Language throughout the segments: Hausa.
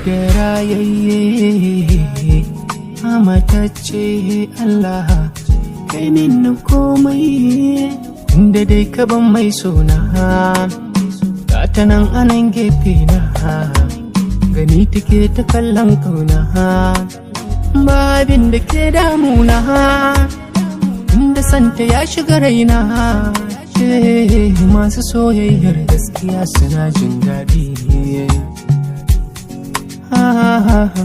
da rayayye amatacce Allah kai min komai inda dai ka ban mai sona ta nan anan gefe na gani take ta kallon kauna ba abin da ke damuna inda santa ya shiga raina masu soyayyar gaskiya suna jin daɗi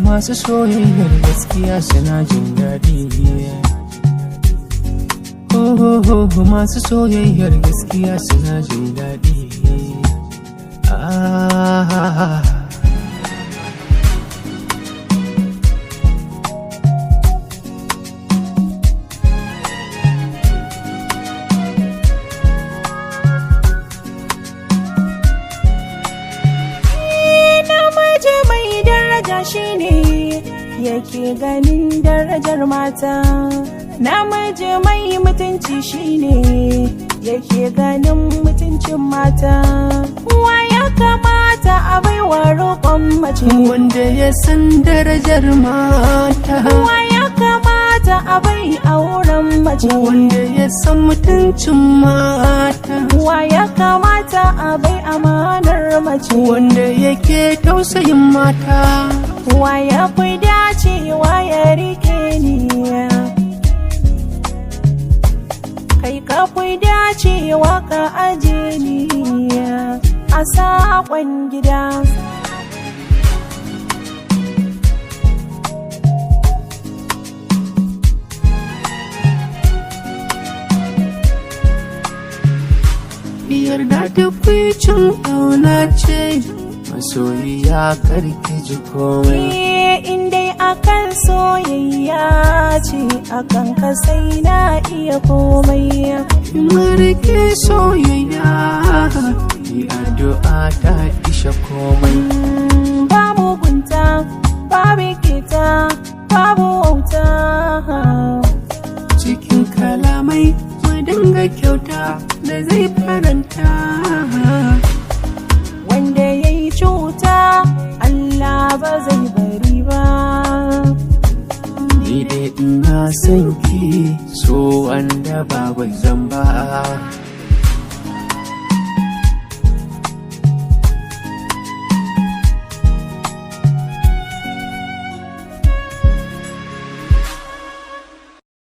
masu soyayyar gaskiya suna jin daɗi masu soyayyar gaskiya suna jin daɗi shine yake ganin darajar mata namiji mai mutunci shine yake ganin mutuncin mata wa ya kamata a baiwa roƙon mace wanda ya san darajar mata wa ya kamata a bai auren mace wanda ya san mutuncin mata wa ya kamata a bai amanar mace wanda yake tausayin mata wa ya fi dacewa ya rike ni kai ka fi dacewa ka aje ni a saƙon gida yarda da kwicin ƙauna ce masoyiya karki ji komai in dai akan soyayya ce akan ka sai na iya komai marike soyayya yi addu'a ta isha komai ba mugunta babu kita babu wauta cikin kalamai mu dinga kyauta da zai faranta wanda ya yi cuta Allah ba zai bari ba ni dai ina son ki so wanda ba zan ba